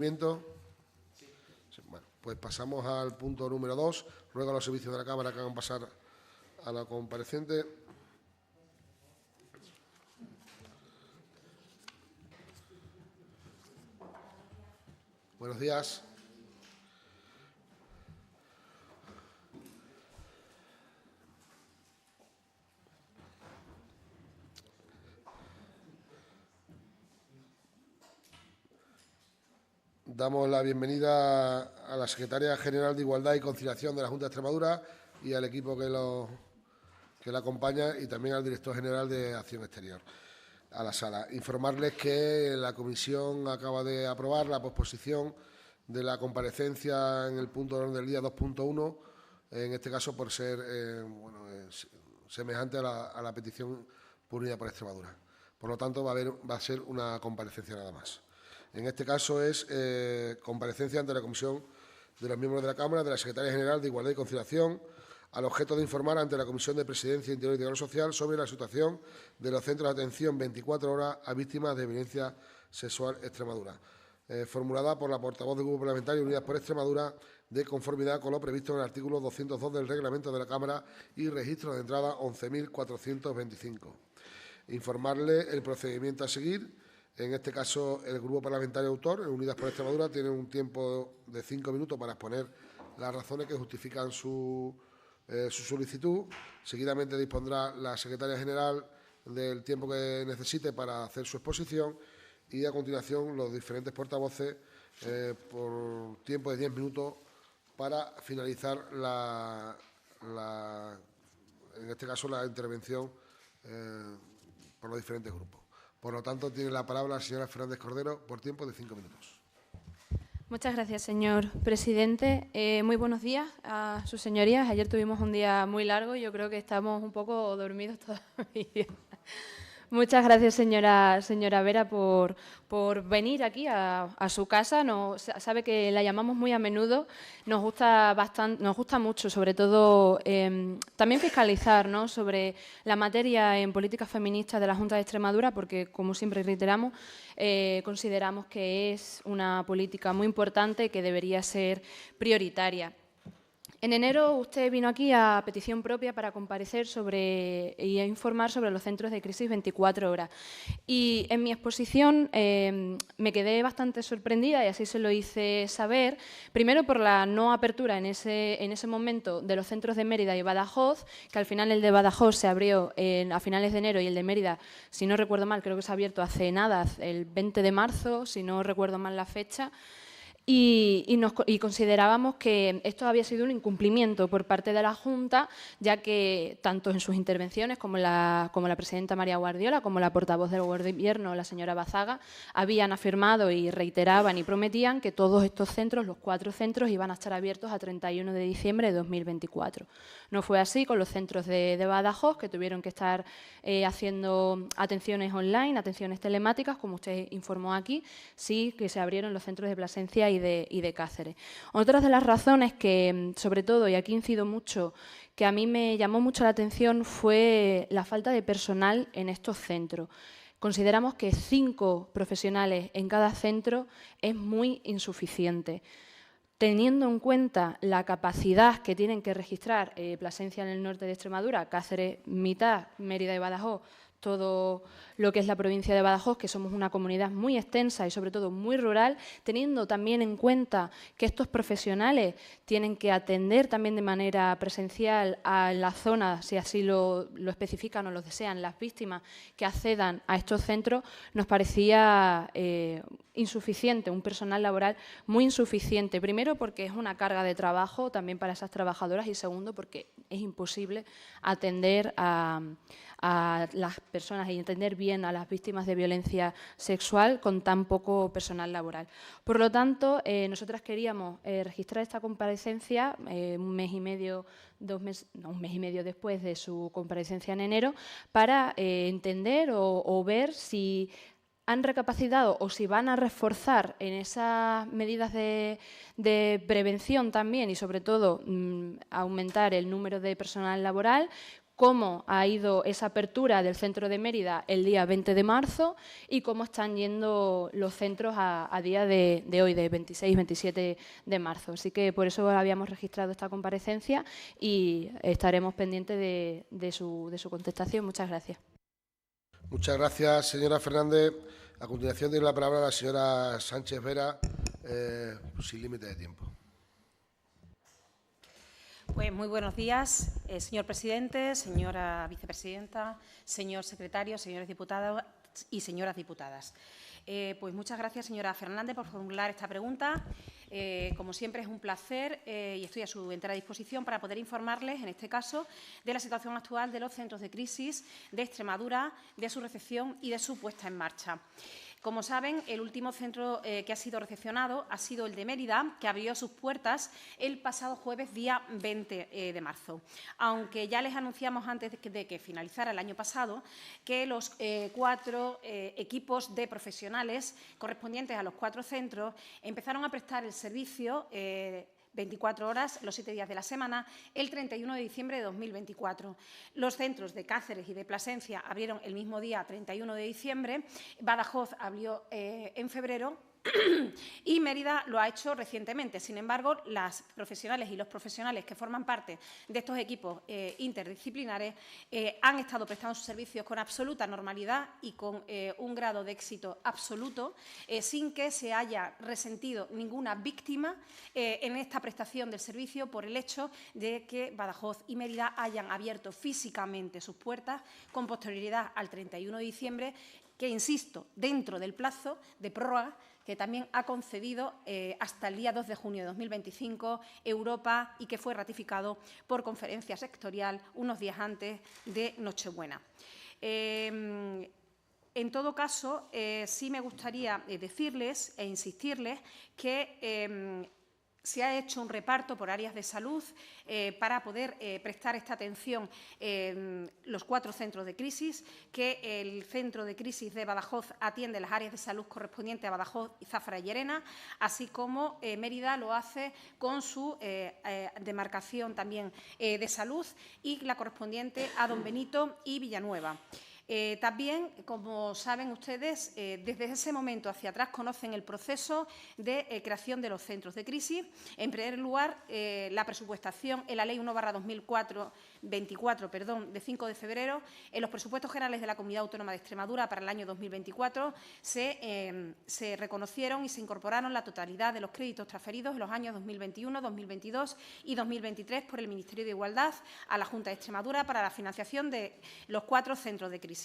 Sí, bueno, pues pasamos al punto número 2. Ruego a los servicios de la Cámara que hagan pasar a la compareciente. Buenos días. Damos la bienvenida a la Secretaria General de Igualdad y Conciliación de la Junta de Extremadura y al equipo que la acompaña, y también al Director General de Acción Exterior a la sala. Informarles que la Comisión acaba de aprobar la posposición de la comparecencia en el punto de orden del día 2.1, en este caso por ser semejante a la petición por Unidad por Extremadura. Por lo tanto, va a ser una comparecencia nada más. En este caso es comparecencia ante la Comisión de los miembros de la Cámara, de la Secretaria General de Igualdad y Conciliación, al objeto de informar ante la Comisión de Presidencia, Interior y Diálogo Social sobre la situación de los centros de atención 24 horas a víctimas de violencia sexual Extremadura, formulada por la portavoz del Grupo Parlamentario Unidas por Extremadura, de conformidad con lo previsto en el artículo 202 del Reglamento de la Cámara y registro de entrada 11.425. Informarle el procedimiento a seguir. En este caso, el Grupo Parlamentario Autor, Unidas por Extremadura, tiene un tiempo de 5 minutos para exponer las razones que justifican su solicitud. Seguidamente dispondrá la Secretaria General del tiempo que necesite para hacer su exposición y, a continuación, los diferentes portavoces por tiempo de 10 minutos para finalizar en este caso, la intervención por los diferentes grupos. Por lo tanto, tiene la palabra la señora Fernández Cordero por tiempo de 5 minutos. Muchas gracias, señor presidente. Muy buenos días a sus señorías. Ayer tuvimos un día muy largo y yo creo que estamos un poco dormidos todavía. Muchas gracias, señora Vera, por venir aquí a su casa. Sabe que la llamamos muy a menudo. Nos gusta bastante, nos gusta mucho, sobre todo, también fiscalizar, ¿no?, sobre la materia en políticas feministas de la Junta de Extremadura, porque, como siempre reiteramos, consideramos que es una política muy importante y que debería ser prioritaria. En enero usted vino aquí a petición propia para comparecer y a informar sobre los centros de crisis 24 horas. Y en mi exposición me quedé bastante sorprendida, y así se lo hice saber, primero por la no apertura en ese momento de los centros de Mérida y Badajoz, que al final el de Badajoz se abrió a finales de enero y el de Mérida, si no recuerdo mal, creo que se ha abierto hace nada, el 20 de marzo, si no recuerdo mal la fecha. Y considerábamos que esto había sido un incumplimiento por parte de la Junta, ya que tanto en sus intervenciones como la presidenta María Guardiola, como la portavoz del Gobierno, la señora Bazaga, habían afirmado y reiteraban y prometían que todos estos centros, los 4 centros, iban a estar abiertos a 31 de diciembre de 2024. No fue así con los centros de Badajoz, que tuvieron que estar haciendo atenciones online, atenciones telemáticas, como usted informó aquí. Sí que se abrieron los centros de Plasencia y de Cáceres. Otras de las razones que, sobre todo, y aquí incido mucho, que a mí me llamó mucho la atención fue la falta de personal en estos centros. Consideramos que 5 profesionales en cada centro es muy insuficiente. Teniendo en cuenta la capacidad que tienen que registrar Plasencia en el norte de Extremadura, Cáceres mitad, Mérida y Badajoz, todo lo que es la provincia de Badajoz, que somos una comunidad muy extensa y sobre todo muy rural, teniendo también en cuenta que estos profesionales tienen que atender también de manera presencial a la zona, si así lo especifican o lo desean, las víctimas que accedan a estos centros, nos parecía insuficiente, un personal laboral muy insuficiente. Primero, porque es una carga de trabajo también para esas trabajadoras, y segundo, porque es imposible atender a las personas y entender bien a las víctimas de violencia sexual con tan poco personal laboral. Por lo tanto, nosotras queríamos registrar esta comparecencia un mes y medio después de su comparecencia en enero, para entender o ver si han recapacitado o si van a reforzar en esas medidas de prevención también, y sobre todo aumentar el número de personal laboral, cómo ha ido esa apertura del centro de Mérida el día 20 de marzo y cómo están yendo los centros a día de hoy, de 26, 27 de marzo. Así que por eso habíamos registrado esta comparecencia y estaremos pendientes de su contestación. Muchas gracias. Muchas gracias, señora Fernández. A continuación tiene la palabra la señora Sánchez Vera, sin límite de tiempo. Pues muy buenos días, señor presidente, señora vicepresidenta, señor secretario, señores diputados y señoras diputadas. Pues muchas gracias, señora Fernández, por formular esta pregunta. Como siempre, es un placer y estoy a su entera disposición para poder informarles, en este caso, de la situación actual de los centros de crisis de Extremadura, de su recepción y de su puesta en marcha. Como saben, el último centro que ha sido recepcionado ha sido el de Mérida, que abrió sus puertas el pasado jueves, día 20 de marzo. Aunque ya les anunciamos antes de que finalizara el año pasado que los 4 equipos de profesionales correspondientes a los 4 centros empezaron a prestar el servicio 24 horas, los 7 días de la semana, el 31 de diciembre de 2024. Los centros de Cáceres y de Plasencia abrieron el mismo día, 31 de diciembre, Badajoz abrió en febrero y Mérida lo ha hecho recientemente. Sin embargo, las profesionales y los profesionales que forman parte de estos equipos interdisciplinares han estado prestando sus servicios con absoluta normalidad y con un grado de éxito absoluto, sin que se haya resentido ninguna víctima en esta prestación del servicio por el hecho de que Badajoz y Mérida hayan abierto físicamente sus puertas con posterioridad al 31 de diciembre, que, insisto, dentro del plazo de prórroga que también ha concedido hasta el día 2 de junio de 2025 Europa y que fue ratificado por conferencia sectorial unos días antes de Nochebuena. En todo caso, sí me gustaría decirles e insistirles que se ha hecho un reparto por áreas de salud para poder prestar esta atención en los 4 centros de crisis, que el centro de crisis de Badajoz atiende las áreas de salud correspondientes a Badajoz, Zafra y Llerena, así como Mérida lo hace con su demarcación también de salud y la correspondiente a Don Benito y Villanueva. También, como saben ustedes, desde ese momento hacia atrás conocen el proceso de creación de los centros de crisis. En primer lugar, la presupuestación en la Ley 1/2024, de 5 de febrero, en los presupuestos generales de la Comunidad Autónoma de Extremadura para el año 2024 se reconocieron y se incorporaron la totalidad de los créditos transferidos en los años 2021, 2022 y 2023 por el Ministerio de Igualdad a la Junta de Extremadura para la financiación de los 4 centros de crisis.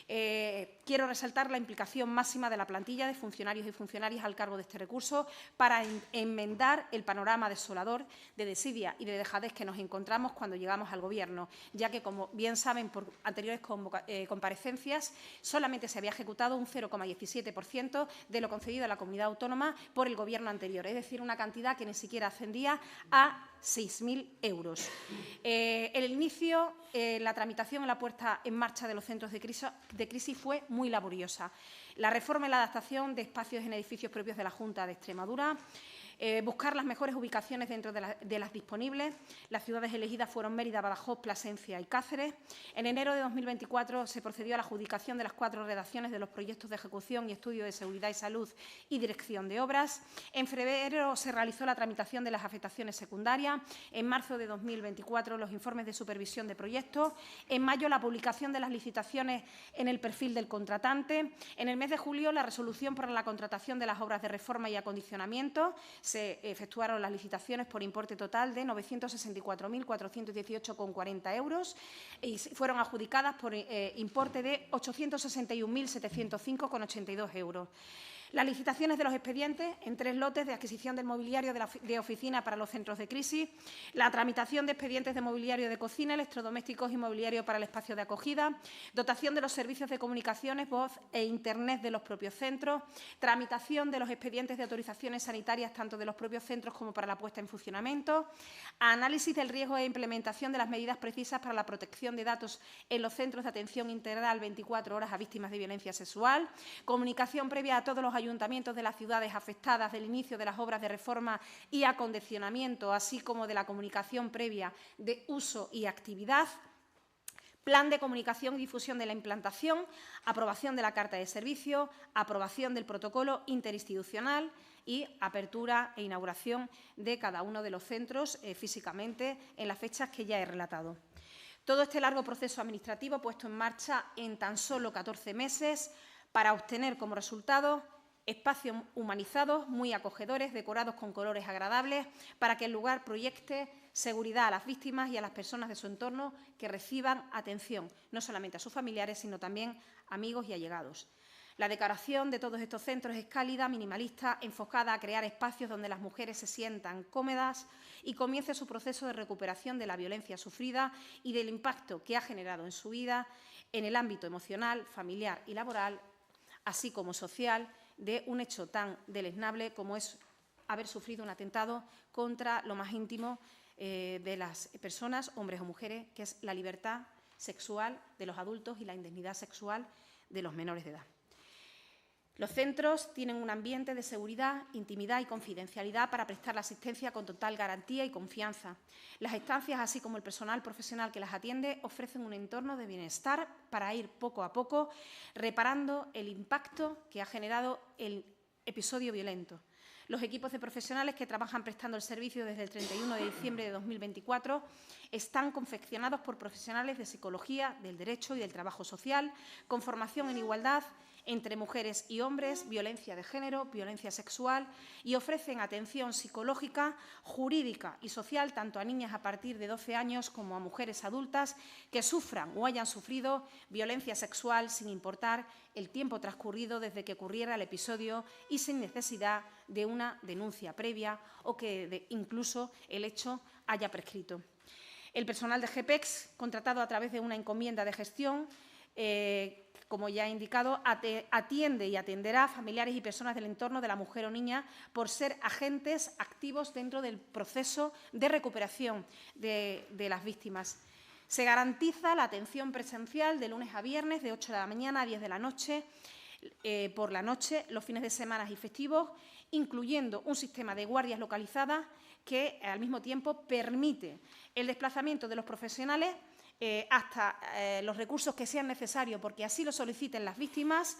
Quiero resaltar la implicación máxima de la plantilla de funcionarios y funcionarias al cargo de este recurso para enmendar el panorama desolador de desidia y de dejadez que nos encontramos cuando llegamos al Gobierno, ya que, como bien saben por anteriores comparecencias, solamente se había ejecutado un 0,17% de lo concedido a la comunidad autónoma por el Gobierno anterior, es decir, una cantidad que ni siquiera ascendía a 6.000 euros. El inicio, la tramitación y la puesta en marcha de los centros de crisis fue muy laboriosa. La reforma y la adaptación de espacios en edificios propios de la Junta de Extremadura, buscar las mejores ubicaciones dentro de las disponibles. Las ciudades elegidas fueron Mérida, Badajoz, Plasencia y Cáceres. En enero de 2024 se procedió a la adjudicación de las 4 redacciones de los proyectos de ejecución y estudio de seguridad y salud y dirección de obras. En febrero se realizó la tramitación de las afectaciones secundarias. En marzo de 2024 los informes de supervisión de proyectos. En mayo la publicación de las licitaciones en el perfil del contratante. En el mes de julio la resolución para la contratación de las obras de reforma y acondicionamiento. Se efectuaron las licitaciones por importe total de 964.418,40 euros y fueron adjudicadas por importe de 861.705,82 euros. Las licitaciones de los expedientes en 3 lotes de adquisición del mobiliario de oficina para los centros de crisis, la tramitación de expedientes de mobiliario de cocina, electrodomésticos y mobiliario para el espacio de acogida, dotación de los servicios de comunicaciones, voz e Internet de los propios centros, tramitación de los expedientes de autorizaciones sanitarias tanto de los propios centros como para la puesta en funcionamiento, análisis del riesgo e implementación de las medidas precisas para la protección de datos en los centros de atención integral 24 horas a víctimas de violencia sexual, comunicación previa a todos los ayuntamientos de las ciudades afectadas del inicio de las obras de reforma y acondicionamiento, así como de la comunicación previa de uso y actividad. Plan de comunicación y difusión de la implantación, aprobación de la Carta de Servicio, aprobación del protocolo interinstitucional y apertura e inauguración de cada uno de los centros físicamente en las fechas que ya he relatado. Todo este largo proceso administrativo puesto en marcha en tan solo 14 meses para obtener como resultado espacios humanizados, muy acogedores, decorados con colores agradables, para que el lugar proyecte seguridad a las víctimas y a las personas de su entorno que reciban atención, no solamente a sus familiares, sino también amigos y allegados. La decoración de todos estos centros es cálida, minimalista, enfocada a crear espacios donde las mujeres se sientan cómodas y comience su proceso de recuperación de la violencia sufrida y del impacto que ha generado en su vida en el ámbito emocional, familiar y laboral, así como social, de un hecho tan deleznable como es haber sufrido un atentado contra lo más íntimo de las personas, hombres o mujeres, que es la libertad sexual de los adultos y la indemnidad sexual de los menores de edad. Los centros tienen un ambiente de seguridad, intimidad y confidencialidad para prestar la asistencia con total garantía y confianza. Las estancias, así como el personal profesional que las atiende, ofrecen un entorno de bienestar para ir poco a poco reparando el impacto que ha generado el episodio violento. Los equipos de profesionales que trabajan prestando el servicio desde el 31 de diciembre de 2024 están confeccionados por profesionales de psicología, del derecho y del trabajo social, con formación en igualdad entre mujeres y hombres, violencia de género, violencia sexual, y ofrecen atención psicológica, jurídica y social tanto a niñas a partir de 12 años como a mujeres adultas que sufran o hayan sufrido violencia sexual sin importar el tiempo transcurrido desde que ocurriera el episodio y sin necesidad de una denuncia previa o que incluso el hecho haya prescrito. El personal de GEPEX, contratado a través de una encomienda de gestión, como ya he indicado, atiende y atenderá a familiares y personas del entorno de la mujer o niña por ser agentes activos dentro del proceso de recuperación de las víctimas. Se garantiza la atención presencial de lunes a viernes de 8 de la mañana a 10 de la noche, por la noche, los fines de semana y festivos, incluyendo un sistema de guardias localizadas que al mismo tiempo permite el desplazamiento de los profesionales hasta los recursos que sean necesarios, porque así lo soliciten las víctimas,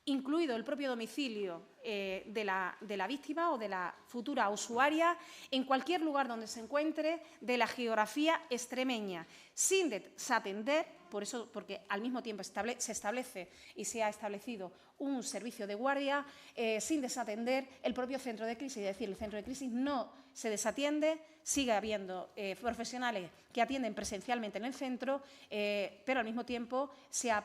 incluido el propio domicilio de la víctima o de la futura usuaria, en cualquier lugar donde se encuentre de la geografía extremeña, sin desatender, porque al mismo tiempo se establece y se ha establecido un servicio de guardia, sin desatender el propio centro de crisis, es decir, el centro de crisis no se desatiende, sigue habiendo profesionales que atienden presencialmente en el centro, pero al mismo tiempo se ha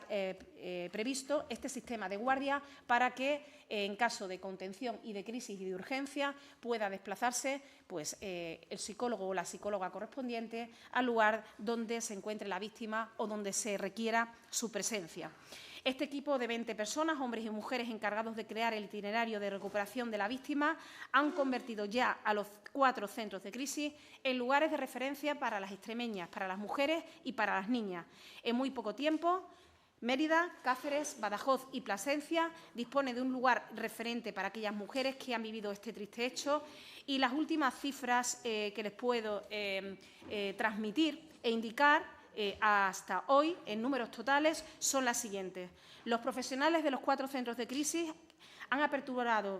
previsto este sistema de guardia para que en caso de contención y de crisis y de urgencia pueda desplazarse pues, el psicólogo o la psicóloga correspondiente al lugar donde se encuentre la víctima o donde se requiera su presencia. Este equipo de 20 personas, hombres y mujeres encargados de crear el itinerario de recuperación de la víctima, han convertido ya a los 4 centros de crisis en lugares de referencia para las extremeñas, para las mujeres y para las niñas. En muy poco tiempo, Mérida, Cáceres, Badajoz y Plasencia dispone de un lugar referente para aquellas mujeres que han vivido este triste hecho y las últimas cifras que les puedo transmitir e indicar hasta hoy, en números totales, son las siguientes. Los profesionales de los 4 centros de crisis han aperturado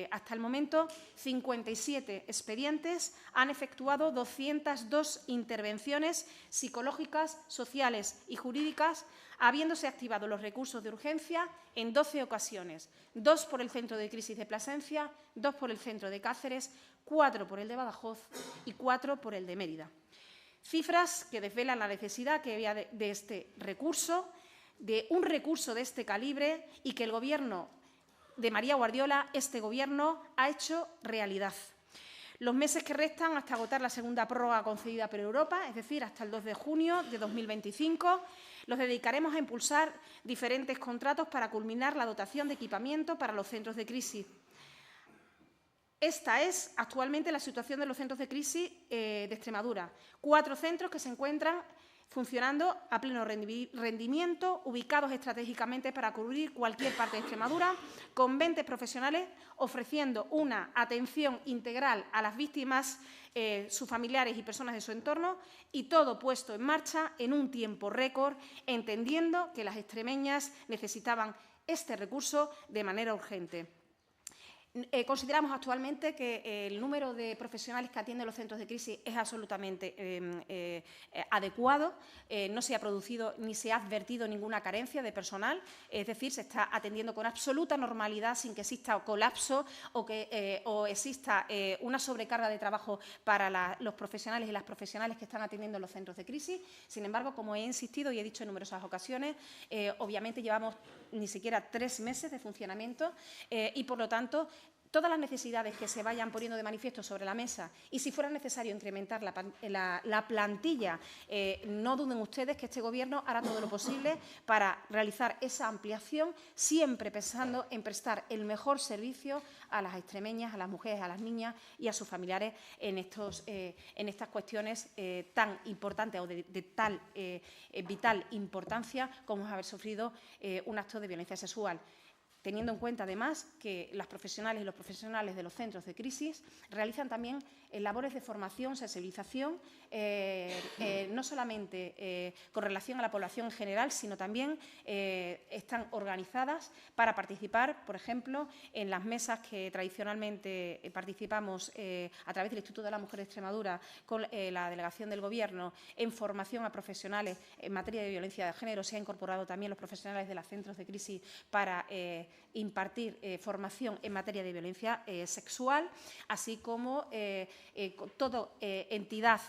hasta el momento 57 expedientes, han efectuado 202 intervenciones psicológicas, sociales y jurídicas, habiéndose activado los recursos de urgencia en 12 ocasiones, 2 por el centro de crisis de Plasencia, 2 por el centro de Cáceres, 4 por el de Badajoz y 4 por el de Mérida. Cifras que desvelan la necesidad que había de este recurso, de un recurso de este calibre y que el Gobierno de María Guardiola, este Gobierno, ha hecho realidad. Los meses que restan hasta agotar la segunda prórroga concedida por Europa, es decir, hasta el 2 de junio de 2025, los dedicaremos a impulsar diferentes contratos para culminar la dotación de equipamiento para los centros de crisis. Esta es actualmente la situación de los centros de crisis de Extremadura. 4 centros que se encuentran funcionando a pleno rendimiento, ubicados estratégicamente para cubrir cualquier parte de Extremadura, con 20 profesionales ofreciendo una atención integral a las víctimas, sus familiares y personas de su entorno, y todo puesto en marcha en un tiempo récord, entendiendo que las extremeñas necesitaban este recurso de manera urgente. Consideramos actualmente que el número de profesionales que atienden los centros de crisis es absolutamente adecuado. No se ha producido ni se ha advertido ninguna carencia de personal, es decir, se está atendiendo con absoluta normalidad sin que exista colapso o exista una sobrecarga de trabajo para los profesionales y las profesionales que están atendiendo los centros de crisis. Sin embargo, como he insistido y he dicho en numerosas ocasiones, obviamente llevamos ni siquiera 3 meses de funcionamiento y, por lo tanto, todas las necesidades que se vayan poniendo de manifiesto sobre la mesa y, si fuera necesario incrementar la plantilla, no duden ustedes que este Gobierno hará todo lo posible para realizar esa ampliación, siempre pensando en prestar el mejor servicio a las extremeñas, a las mujeres, a las niñas y a sus familiares en estas cuestiones tan importantes o de tal vital importancia como es haber sufrido un acto de violencia sexual. Teniendo en cuenta, además, que las profesionales y los profesionales de los centros de crisis realizan también labores de formación, sensibilización, no solamente con relación a la población en general, sino también están organizadas para participar, por ejemplo, en las mesas que tradicionalmente participamos a través del Instituto de la Mujer de Extremadura con la delegación del Gobierno en formación a profesionales en materia de violencia de género. Se han incorporado también los profesionales de los centros de crisis para impartir formación en materia de violencia sexual, así como toda entidad,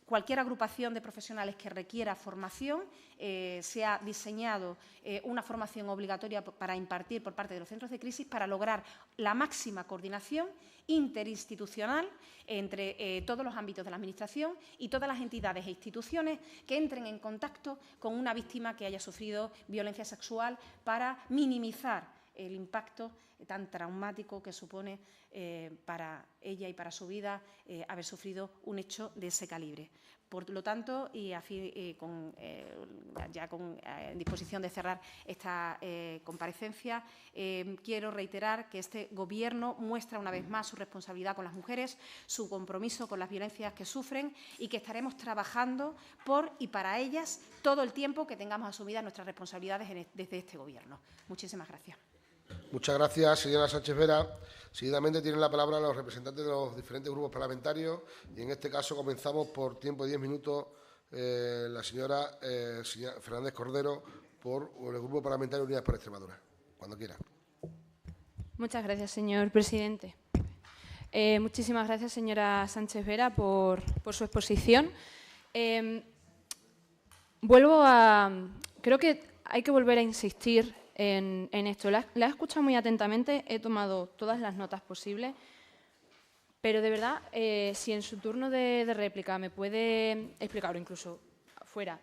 cualquier agrupación de profesionales que requiera formación. Se ha diseñado una formación obligatoria para impartir por parte de los centros de crisis para lograr la máxima coordinación interinstitucional entre todos los ámbitos de la Administración y todas las entidades e instituciones que entren en contacto con una víctima que haya sufrido violencia sexual para minimizar el impacto tan traumático que supone para ella y para su vida haber sufrido un hecho de ese calibre. Por lo tanto, y en disposición de cerrar esta comparecencia, quiero reiterar que este Gobierno muestra una vez más su responsabilidad con las mujeres, su compromiso con las violencias que sufren y que estaremos trabajando por y para ellas todo el tiempo que tengamos asumidas nuestras responsabilidades desde este Gobierno. Muchísimas gracias. Muchas gracias, señora Sánchez Vera. Seguidamente tienen la palabra los representantes de los diferentes grupos parlamentarios y, en este caso, comenzamos por tiempo de 10 minutos la señora Fernández Cordero por el Grupo Parlamentario Unidas por Extremadura. Cuando quiera. Muchas gracias, señor presidente. Muchísimas gracias, señora Sánchez Vera, por su exposición. Creo que hay que volver a insistir en esto. La he escuchado muy atentamente, he tomado todas las notas posibles, pero de verdad, si en su turno de réplica me puede explicar, o incluso fuera,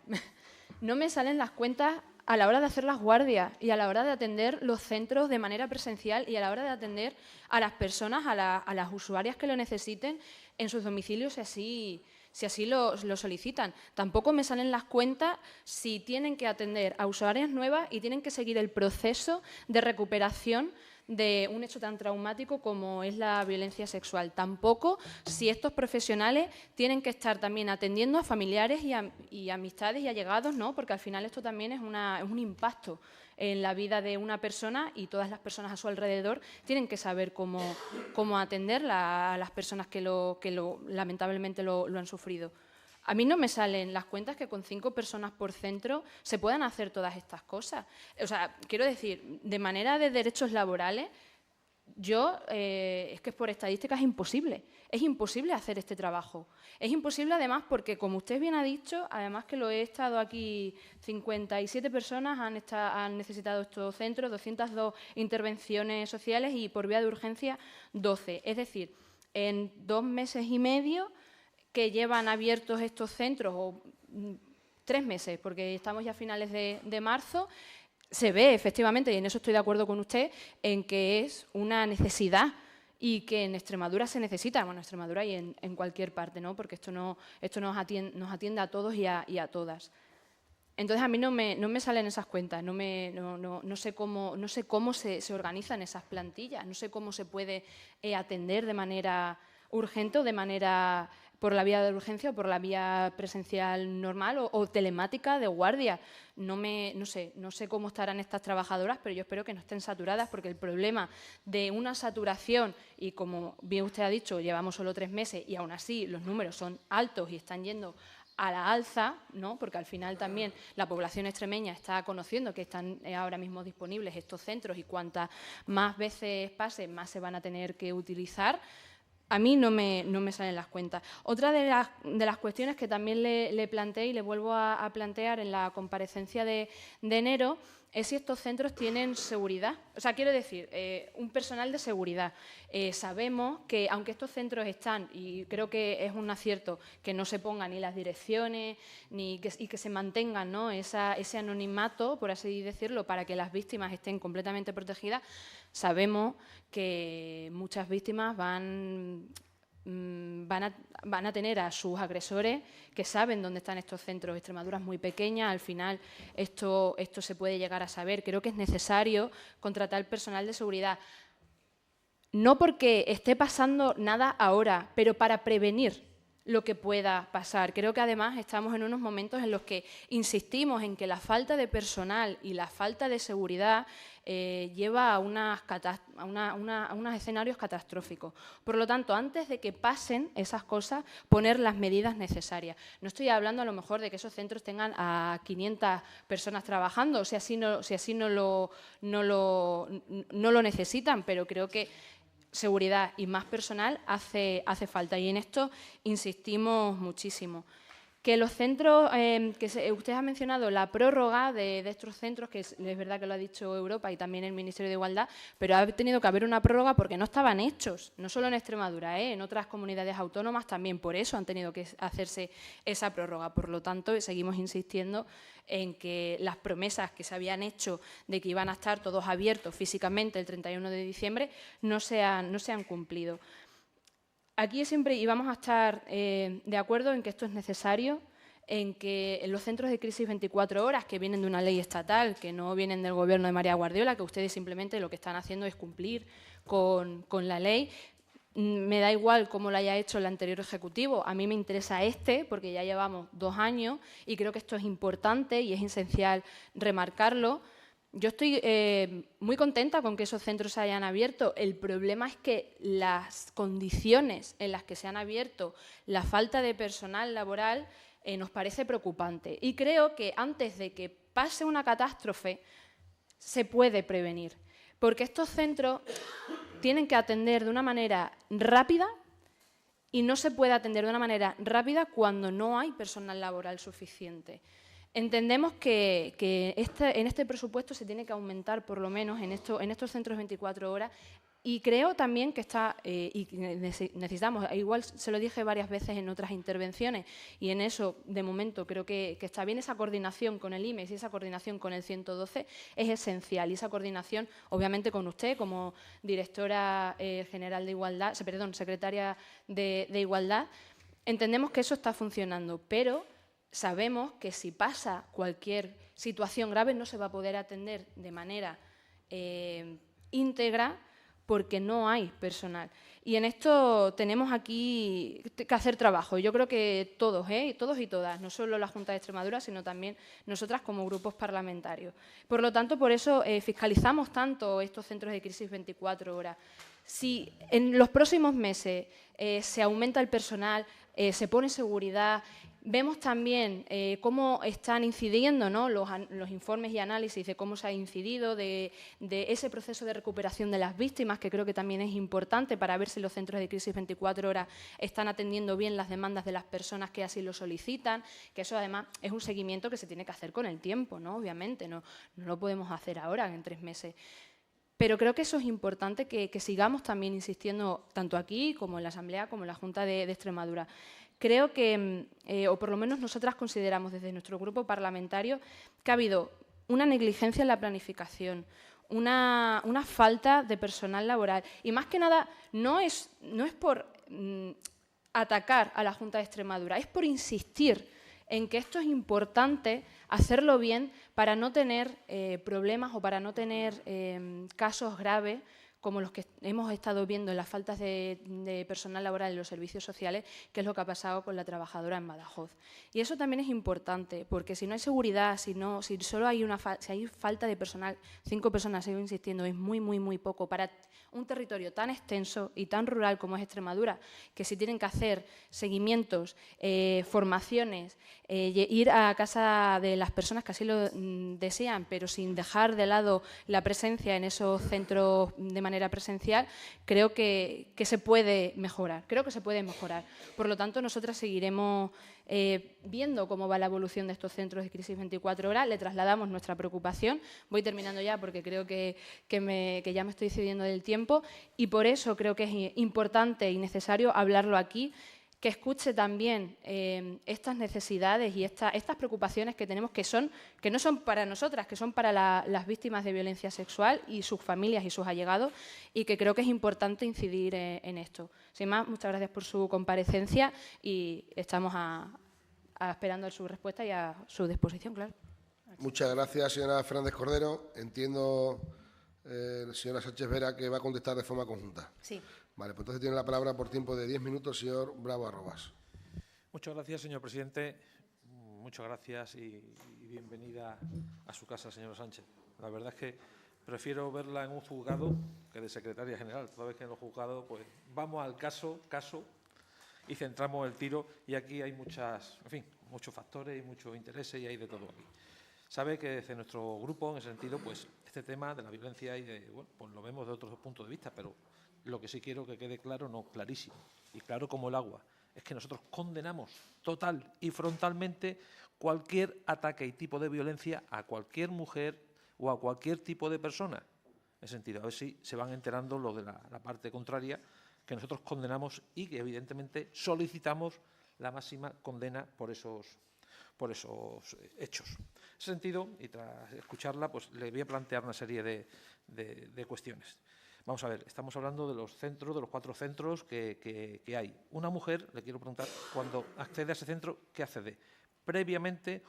no me salen las cuentas a la hora de hacer las guardias y a la hora de atender los centros de manera presencial y a la hora de atender a las personas, a las usuarias que lo necesiten en sus domicilios, si así lo solicitan. Tampoco me salen las cuentas si tienen que atender a usuarias nuevas y tienen que seguir el proceso de recuperación de un hecho tan traumático como es la violencia sexual. Tampoco si estos profesionales tienen que estar también atendiendo a familiares y amistades y allegados, ¿no? Porque al final esto también es un impacto en la vida de una persona y todas las personas a su alrededor tienen que saber cómo atender a las personas que lamentablemente lo han sufrido. A mí no me salen las cuentas que con 5 personas por centro se puedan hacer todas estas cosas. O sea, quiero decir, de manera de derechos laborales, es que por estadísticas es imposible hacer este trabajo. Es imposible además porque, como usted bien ha dicho, además que lo he estado aquí, 57 personas han necesitado estos centros, 202 intervenciones sociales y por vía de urgencia 12. Es decir, en 2 meses y medio que llevan abiertos estos centros, o 3 meses, porque estamos ya a finales de marzo, se ve efectivamente, y en eso estoy de acuerdo con usted, en que es una necesidad y que en Extremadura se necesita, bueno, en Extremadura y en cualquier parte, ¿no? Porque esto nos atiende a todos y a todas. Entonces, a mí no me salen esas cuentas, no sé cómo se organizan esas plantillas, no sé cómo se puede atender de manera urgente o de manera por la vía de urgencia o por la vía presencial normal o telemática de guardia. No sé cómo estarán estas trabajadoras, pero yo espero que no estén saturadas, porque el problema de una saturación, y como bien usted ha dicho, llevamos solo 3 meses y aún así los números son altos y están yendo a la alza, ¿no? Porque al final también la población extremeña está conociendo que están ahora mismo disponibles estos centros y cuantas más veces pasen, más se van a tener que utilizar. A mí no me salen las cuentas. Otra de las cuestiones que también le planteé y le vuelvo a plantear en la comparecencia de enero es si estos centros tienen seguridad. O sea, quiero decir, un personal de seguridad. Sabemos que, aunque estos centros están, y creo que es un acierto que no se pongan ni las direcciones y que se mantengan, ¿no?, ese anonimato, por así decirlo, para que las víctimas estén completamente protegidas, sabemos que muchas víctimas van a tener a sus agresores que saben dónde están estos centros. Extremadura es muy pequeña, al final esto se puede llegar a saber. Creo que es necesario contratar personal de seguridad, no porque esté pasando nada ahora, pero para prevenir lo que pueda pasar. Creo que además estamos en unos momentos en los que insistimos en que la falta de personal y la falta de seguridad lleva a unos escenarios catastróficos. Por lo tanto, antes de que pasen esas cosas, poner las medidas necesarias. No estoy hablando a lo mejor de que esos centros tengan a 500 personas trabajando, si así no lo necesitan, pero creo que seguridad y más personal hace falta, y en esto insistimos muchísimo. Que los centros, usted ha mencionado la prórroga de estos centros, que es verdad que lo ha dicho Europa y también el Ministerio de Igualdad, pero ha tenido que haber una prórroga porque no estaban hechos, no solo en Extremadura, en otras comunidades autónomas también, por eso han tenido que hacerse esa prórroga. Por lo tanto, seguimos insistiendo en que las promesas que se habían hecho de que iban a estar todos abiertos físicamente el 31 de diciembre no se han cumplido. Aquí siempre íbamos a estar de acuerdo en que esto es necesario, en que en los centros de crisis 24 horas, que vienen de una ley estatal, que no vienen del Gobierno de María Guardiola, que ustedes simplemente lo que están haciendo es cumplir con la ley. Me da igual cómo lo haya hecho el anterior Ejecutivo, a mí me interesa porque ya llevamos 2 años y creo que esto es importante y es esencial remarcarlo. Yo estoy muy contenta con que esos centros se hayan abierto. El problema es que las condiciones en las que se han abierto, la falta de personal laboral, nos parece preocupante. Y creo que antes de que pase una catástrofe, se puede prevenir. Porque estos centros tienen que atender de una manera rápida y no se puede atender de una manera rápida cuando no hay personal laboral suficiente. Entendemos que en este presupuesto se tiene que aumentar, por lo menos en estos centros 24 horas, y creo también que necesitamos, igual se lo dije varias veces en otras intervenciones, y en eso, de momento, creo que está bien esa coordinación con el IMES y esa coordinación con el 112 es esencial, y esa coordinación, obviamente, con usted como directora general de Igualdad, secretaria de Igualdad. Entendemos que eso está funcionando, pero sabemos que si pasa cualquier situación grave no se va a poder atender de manera íntegra porque no hay personal. Y en esto tenemos aquí que hacer trabajo. Yo creo que todos, todos y todas, no solo la Junta de Extremadura, sino también nosotras como grupos parlamentarios. Por lo tanto, por eso fiscalizamos tanto estos centros de crisis 24 horas. Si en los próximos meses se aumenta el personal, se pone seguridad, vemos también cómo están incidiendo, ¿no?, los informes y análisis de cómo se ha incidido de ese proceso de recuperación de las víctimas, que creo que también es importante para ver si los centros de crisis 24 horas están atendiendo bien las demandas de las personas que así lo solicitan, que eso además es un seguimiento que se tiene que hacer con el tiempo, ¿no? Obviamente, no lo podemos hacer ahora, en 3 meses. Pero creo que eso es importante que sigamos también insistiendo, tanto aquí como en la Asamblea, como en la Junta de Extremadura. Creo que, o por lo menos nosotras consideramos desde nuestro grupo parlamentario, que ha habido una negligencia en la planificación, una falta de personal laboral. Y más que nada, no es por atacar a la Junta de Extremadura, es por insistir en que esto es importante hacerlo bien para no tener problemas o para no tener casos graves como los que hemos estado viendo en las faltas de personal laboral en los servicios sociales, que es lo que ha pasado con la trabajadora en Badajoz. Y eso también es importante, porque si no hay seguridad, si solo hay si hay falta de personal, 5 personas, sigo insistiendo, es muy, muy, muy poco para un territorio tan extenso y tan rural como es Extremadura, que si tienen que hacer seguimientos, formaciones, ir a casa de las personas que así lo desean, pero sin dejar de lado la presencia en esos centros de manera presencial, creo que se puede mejorar. Por lo tanto, nosotras seguiremos viendo cómo va la evolución de estos centros de crisis 24 horas, le trasladamos nuestra preocupación. Voy terminando ya porque creo que ya me estoy excediendo del tiempo y por eso creo que es importante y necesario hablarlo aquí, que escuche también estas necesidades y estas preocupaciones que tenemos, que no son para nosotras, que son para las víctimas de violencia sexual y sus familias y sus allegados, y que creo que es importante incidir en esto. Sin más, muchas gracias por su comparecencia y estamos esperando su respuesta y a su disposición, claro. Muchas gracias, señora Fernández Cordero. Entiendo, señora Sánchez Vera, que va a contestar de forma conjunta. Sí. Vale, pues entonces tiene la palabra por tiempo de 10 minutos, señor Bravo Arrobas. Muchas gracias, señor presidente. Muchas gracias y bienvenida a su casa, señora Sánchez. La verdad es que prefiero verla en un juzgado que de secretaria general. Toda vez que en los juzgados, pues vamos al caso y centramos el tiro. Y aquí hay muchos factores y muchos intereses y hay de todo aquí. Sabe que desde nuestro grupo, en ese sentido, pues este tema de la violencia pues lo vemos de otros puntos de vista, pero lo que sí quiero que quede claro, clarísimo, y claro como el agua, es que nosotros condenamos total y frontalmente cualquier ataque y tipo de violencia a cualquier mujer o a cualquier tipo de persona. En ese sentido, a ver si se van enterando lo de la parte contraria, que nosotros condenamos y que evidentemente solicitamos la máxima condena por esos hechos. En ese sentido, y tras escucharla, pues le voy a plantear una serie de cuestiones. Vamos a ver, estamos hablando de los centros, de los 4 centros que hay. Una mujer, le quiero preguntar, cuando accede a ese centro, ¿qué accede? ¿Previamente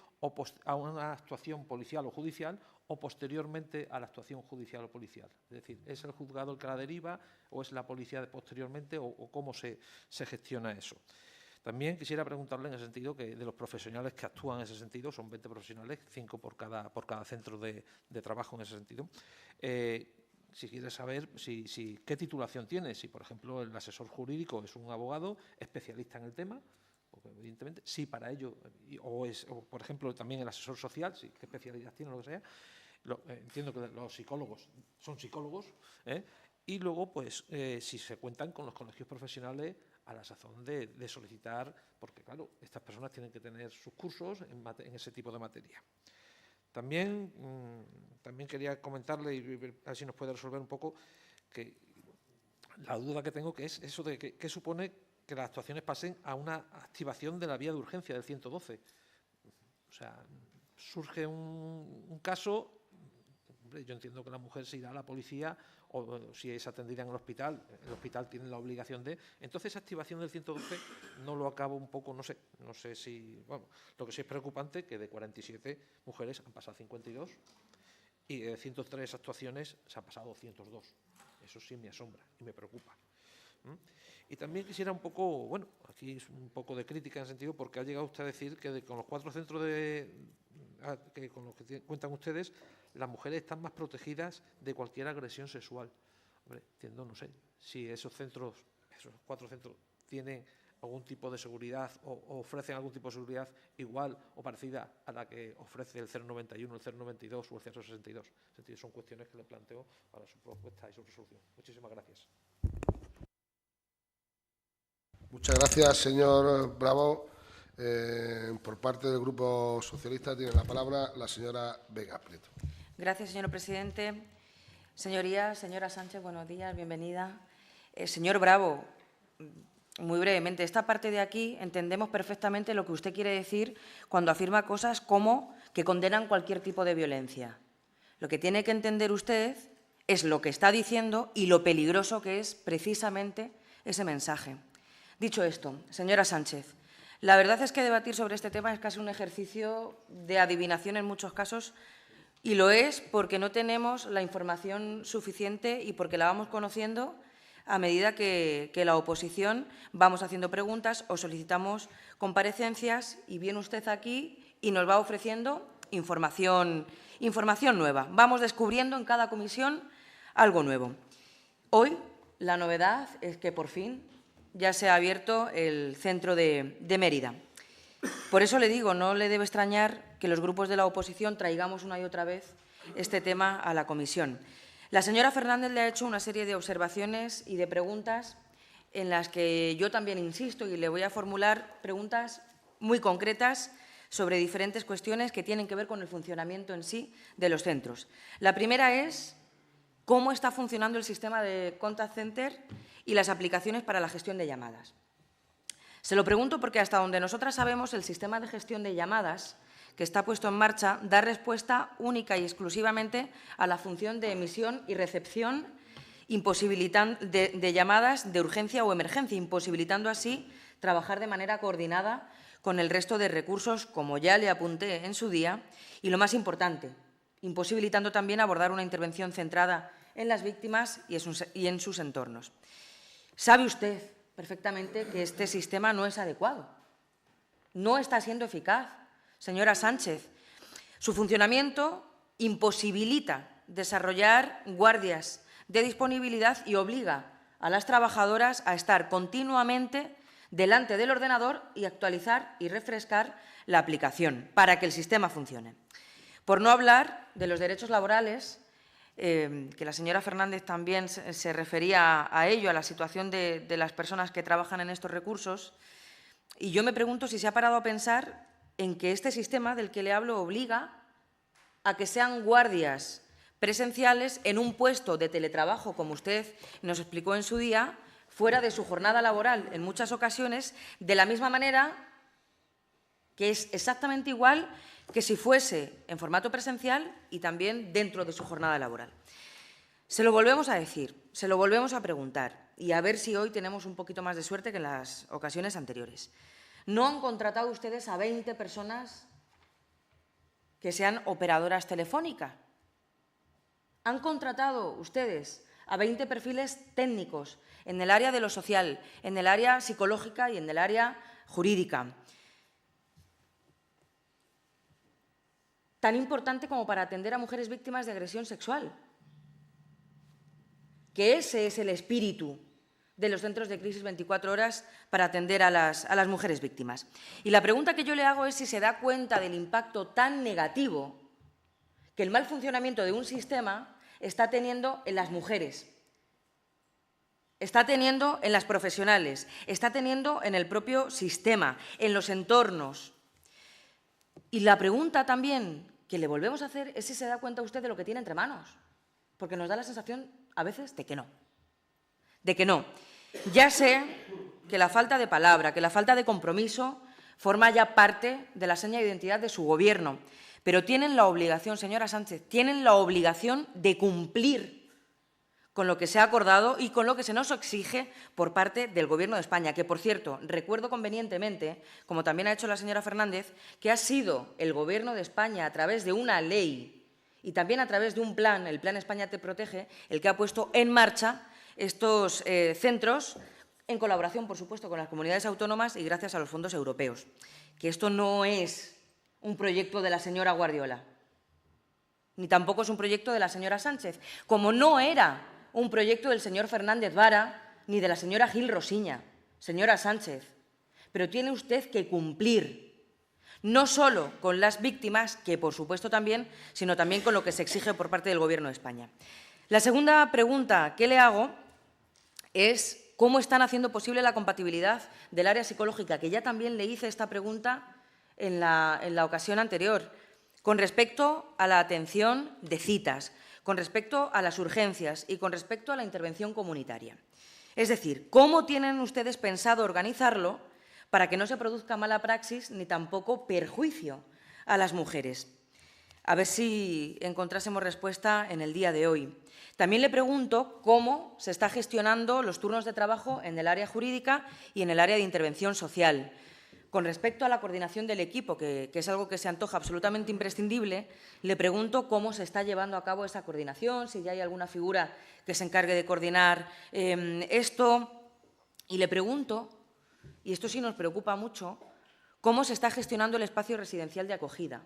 a una actuación policial o judicial o posteriormente a la actuación judicial o policial? Es decir, ¿es el juzgado el que la deriva o es la policía posteriormente o cómo se gestiona eso? También quisiera preguntarle en ese sentido que de los profesionales que actúan en ese sentido, son 20 profesionales, 5 por cada centro de trabajo en ese sentido. Si quieres saber qué titulación tiene, si por ejemplo el asesor jurídico es un abogado especialista en el tema, porque evidentemente, si para ello, o por ejemplo también el asesor social, qué especialidad tiene, lo que sea. Entiendo que los psicólogos son psicólogos, y luego pues si se cuentan con los colegios profesionales a la sazón de solicitar, porque claro, estas personas tienen que tener sus cursos en ese tipo de materia. También quería comentarle y ver si nos puede resolver un poco que la duda que tengo, que es eso de que supone que las actuaciones pasen a una activación de la vía de urgencia del 112. O sea, surge un caso, hombre, yo entiendo que la mujer se irá a la policía o si es atendida en el hospital tiene la obligación de... Entonces, esa activación del 112 no lo acabo un poco, no sé si... Bueno, lo que sí es preocupante que de 47 mujeres han pasado 52 y de 103 actuaciones se han pasado 202. Eso sí me asombra y me preocupa. Y también quisiera un poco, bueno, aquí es un poco de crítica en el sentido porque ha llegado usted a decir que con los 4 centros con los que cuentan ustedes, las mujeres están más protegidas de cualquier agresión sexual. Hombre, entiendo, no sé, si esos 4 centros tienen algún tipo de seguridad o ofrecen algún tipo de seguridad igual o parecida a la que ofrece el 091, el 092 o el 062. Son cuestiones que le planteo para su propuesta y su resolución. Muchísimas gracias. Muchas gracias, señor Bravo. Por parte del Grupo Socialista tiene la palabra la señora Vega Prieto. Gracias, señor presidente. Señorías, señora Sánchez, buenos días, bienvenida. Señor Bravo, muy brevemente, esta parte de aquí entendemos perfectamente lo que usted quiere decir cuando afirma cosas como que condenan cualquier tipo de violencia. Lo que tiene que entender usted es lo que está diciendo y lo peligroso que es precisamente ese mensaje. Dicho esto, señora Sánchez, la verdad es que debatir sobre este tema es casi un ejercicio de adivinación en muchos casos, y lo es porque no tenemos la información suficiente y porque la vamos conociendo a medida que la oposición vamos haciendo preguntas o solicitamos comparecencias, y viene usted aquí y nos va ofreciendo información nueva. Vamos descubriendo en cada comisión algo nuevo. Hoy la novedad es que por fin ya se ha abierto el centro de Mérida. Por eso le digo, no le debe extrañar que los grupos de la oposición traigamos una y otra vez este tema a la comisión. La señora Fernández le ha hecho una serie de observaciones y de preguntas en las que yo también insisto, y le voy a formular preguntas muy concretas sobre diferentes cuestiones que tienen que ver con el funcionamiento en sí de los centros. La primera es cómo está funcionando el sistema de contact center y las aplicaciones para la gestión de llamadas. Se lo pregunto porque hasta donde nosotras sabemos, el sistema de gestión de llamadas que está puesto en marcha da respuesta única y exclusivamente a la función de emisión y recepción de llamadas de urgencia o emergencia, imposibilitando así trabajar de manera coordinada con el resto de recursos, como ya le apunté en su día, y lo más importante, imposibilitando también abordar una intervención centrada en las víctimas y en sus entornos. Sabe usted perfectamente que este sistema no es adecuado, no está siendo eficaz. Señora Sánchez, su funcionamiento imposibilita desarrollar guardias de disponibilidad y obliga a las trabajadoras a estar continuamente delante del ordenador y actualizar y refrescar la aplicación para que el sistema funcione. Por no hablar de los derechos laborales, que la señora Fernández también se refería a ello, a la situación de las personas que trabajan en estos recursos, y yo me pregunto si se ha parado a pensar en que este sistema del que le hablo obliga a que sean guardias presenciales en un puesto de teletrabajo, como usted nos explicó en su día, fuera de su jornada laboral en muchas ocasiones, de la misma manera que es exactamente igual que si fuese en formato presencial y también dentro de su jornada laboral. Se lo volvemos a decir, se lo volvemos a preguntar, y a ver si hoy tenemos un poquito más de suerte que en las ocasiones anteriores. ¿No han contratado ustedes a 20 personas que sean operadoras telefónicas? ¿Han contratado ustedes a 20 perfiles técnicos en el área de lo social, en el área psicológica y en el área jurídica? Tan importante como para atender a mujeres víctimas de agresión sexual. Que ese es el espíritu de los centros de crisis 24 horas para atender a las mujeres víctimas. Y la pregunta que yo le hago es si se da cuenta del impacto tan negativo que el mal funcionamiento de un sistema está teniendo en las mujeres, está teniendo en las profesionales, está teniendo en el propio sistema, en los entornos. Y la pregunta también que le volvemos a hacer es si se da cuenta usted de lo que tiene entre manos, porque nos da la sensación a veces de que no. De que no. Ya sé que la falta de palabra, que la falta de compromiso forma ya parte de la seña de identidad de su Gobierno, pero tienen la obligación, señora Sánchez, tienen la obligación de cumplir con lo que se ha acordado y con lo que se nos exige por parte del Gobierno de España, que, por cierto, recuerdo convenientemente, como también ha hecho la señora Fernández, que ha sido el Gobierno de España, a través de una ley y también a través de un plan, el Plan España Te Protege, el que ha puesto en marcha estos centros, en colaboración, por supuesto, con las comunidades autónomas y gracias a los fondos europeos. Que esto no es un proyecto de la señora Guardiola, ni tampoco es un proyecto de la señora Sánchez, como no era un proyecto del señor Fernández Vara ni de la señora Gil Rosiña, señora Sánchez. Pero tiene usted que cumplir, no solo con las víctimas, que por supuesto también, sino también con lo que se exige por parte del Gobierno de España. La segunda pregunta que le hago es cómo están haciendo posible la compatibilidad del área psicológica, que ya también le hice esta pregunta en la ocasión anterior, con respecto a la atención de citas, con respecto a las urgencias y con respecto a la intervención comunitaria. Es decir, ¿cómo tienen ustedes pensado organizarlo para que no se produzca mala praxis ni tampoco perjuicio a las mujeres? a ver si encontrásemos respuesta en el día de hoy. También le pregunto cómo se está gestionando los turnos de trabajo en el área jurídica y en el área de intervención social. Con respecto a la coordinación del equipo, que es algo que se antoja absolutamente imprescindible, le pregunto cómo se está llevando a cabo esa coordinación, si ya hay alguna figura que se encargue de coordinar esto. Y le pregunto, y esto sí nos preocupa mucho, cómo se está gestionando el espacio residencial de acogida.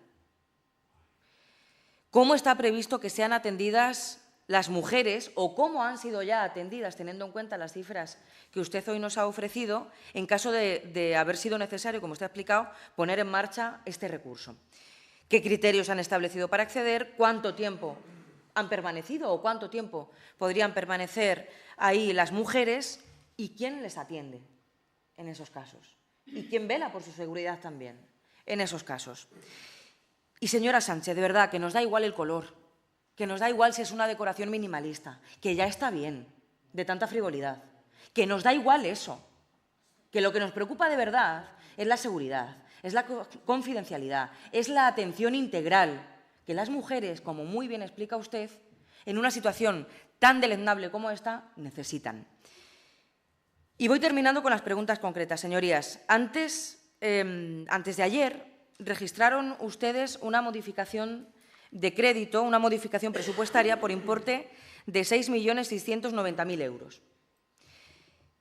¿Cómo está previsto que sean atendidas las mujeres o cómo han sido ya atendidas, teniendo en cuenta las cifras que usted hoy nos ha ofrecido, en caso de haber sido necesario, como usted ha explicado, poner en marcha este recurso? ¿Qué criterios han establecido para acceder? ¿Cuánto tiempo han permanecido o cuánto tiempo podrían permanecer ahí las mujeres? ¿Y quién les atiende en esos casos? ¿Y quién vela por su seguridad también en esos casos? Y, señora Sánchez, de verdad, que nos da igual el color, que nos da igual si es una decoración minimalista, que ya está bien de tanta frivolidad, que nos da igual eso, que lo que nos preocupa de verdad es la seguridad, es la confidencialidad, es la atención integral que las mujeres, como muy bien explica usted, en una situación tan deleznable como esta, necesitan. Y voy terminando con las preguntas concretas, señorías. Antes de ayer, registraron ustedes una modificación de crédito, una modificación presupuestaria por importe de 6.690.000 euros.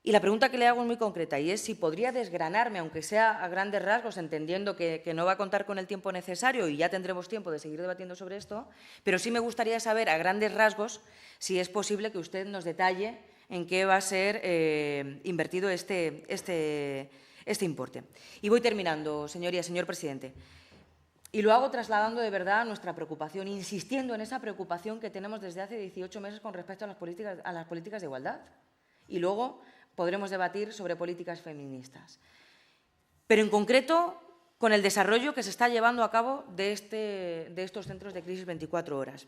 Y la pregunta que le hago es muy concreta y es si podría desgranarme, aunque sea a grandes rasgos, entendiendo que no va a contar con el tiempo necesario y ya tendremos tiempo de seguir debatiendo sobre esto, pero sí me gustaría saber a grandes rasgos si es posible que usted nos detalle en qué va a ser invertido este importe. Y voy terminando, señorías, señor presidente. Y lo hago trasladando de verdad nuestra preocupación, insistiendo en esa preocupación que tenemos desde hace 18 meses con respecto a las políticas de igualdad. Y luego podremos debatir sobre políticas feministas. Pero en concreto, con el desarrollo que se está llevando a cabo de estos centros de crisis 24 horas.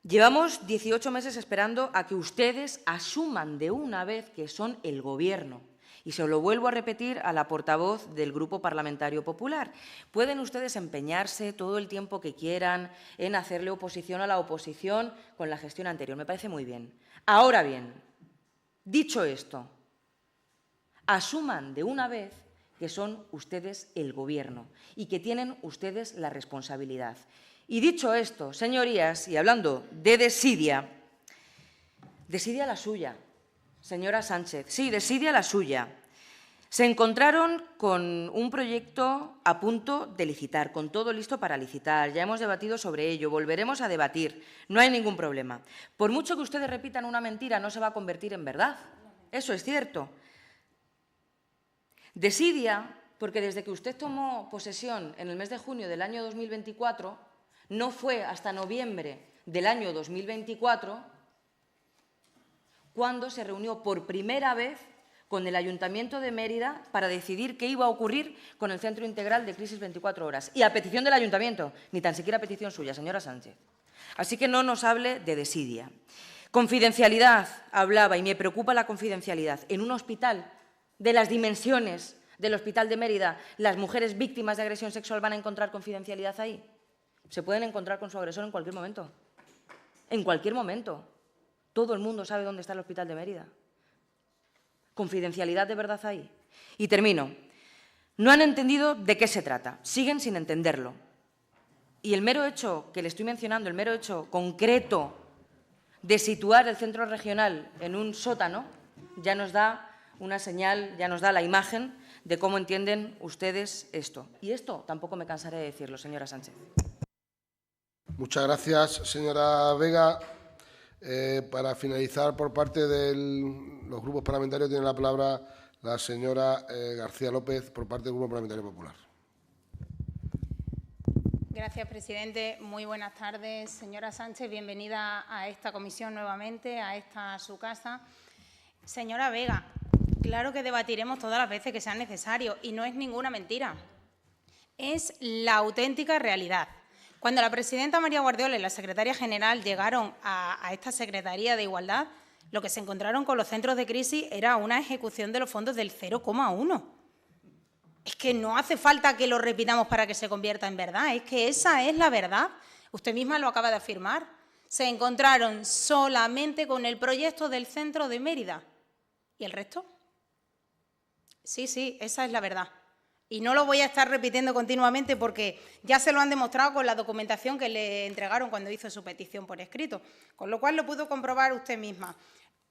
Llevamos 18 meses esperando a que ustedes asuman de una vez que son el Gobierno. Y se lo vuelvo a repetir a la portavoz del Grupo Parlamentario Popular. Pueden ustedes empeñarse todo el tiempo que quieran en hacerle oposición a la oposición con la gestión anterior. Me parece muy bien. Ahora bien, dicho esto, asuman de una vez que son ustedes el Gobierno y que tienen ustedes la responsabilidad. Y dicho esto, señorías, y hablando de desidia la suya, señora Sánchez, sí, desidia la suya. Se encontraron con un proyecto a punto de licitar, con todo listo para licitar. Ya hemos debatido sobre ello, volveremos a debatir, no hay ningún problema. Por mucho que ustedes repitan una mentira, no se va a convertir en verdad. Eso es cierto. Desidia porque desde que usted tomó posesión en el mes de junio del año 2024, no fue hasta noviembre del año 2024 cuando se reunió por primera vez con el Ayuntamiento de Mérida para decidir qué iba a ocurrir con el Centro Integral de Crisis 24 Horas. Y a petición del Ayuntamiento, ni tan siquiera a petición suya, señora Sánchez. Así que no nos hable de desidia. Confidencialidad, hablaba, y me preocupa la confidencialidad. En un hospital de las dimensiones del Hospital de Mérida, ¿las mujeres víctimas de agresión sexual van a encontrar confidencialidad ahí? Se pueden encontrar con su agresor en cualquier momento. En cualquier momento. Todo el mundo sabe dónde está el Hospital de Mérida. ¿Confidencialidad de verdad ahí? Y termino. No han entendido de qué se trata. Siguen sin entenderlo. Y el mero hecho que le estoy mencionando, el mero hecho concreto de situar el centro regional en un sótano, ya nos da una señal, ya nos da la imagen de cómo entienden ustedes esto. Y esto tampoco me cansaré de decirlo, señora Sánchez. Muchas gracias, señora Vega. Para finalizar, por parte de los grupos parlamentarios, tiene la palabra la señora García López, por parte del Grupo Parlamentario Popular. Gracias, presidente. Muy buenas tardes, señora Sánchez. Bienvenida a esta comisión nuevamente, a su casa. Señora Vega, claro que debatiremos todas las veces que sean necesarios y no es ninguna mentira. Es la auténtica realidad. Cuando la presidenta María Guardiola y la secretaria general llegaron a esta Secretaría de Igualdad, lo que se encontraron con los centros de crisis era una ejecución de los fondos del 0,1. Es que no hace falta que lo repitamos para que se convierta en verdad, es que esa es la verdad. Usted misma lo acaba de afirmar. Se encontraron solamente con el proyecto del centro de Mérida. ¿Y el resto? Sí, sí, esa es la verdad. Y no lo voy a estar repitiendo continuamente porque ya se lo han demostrado con la documentación que le entregaron cuando hizo su petición por escrito, con lo cual lo pudo comprobar usted misma.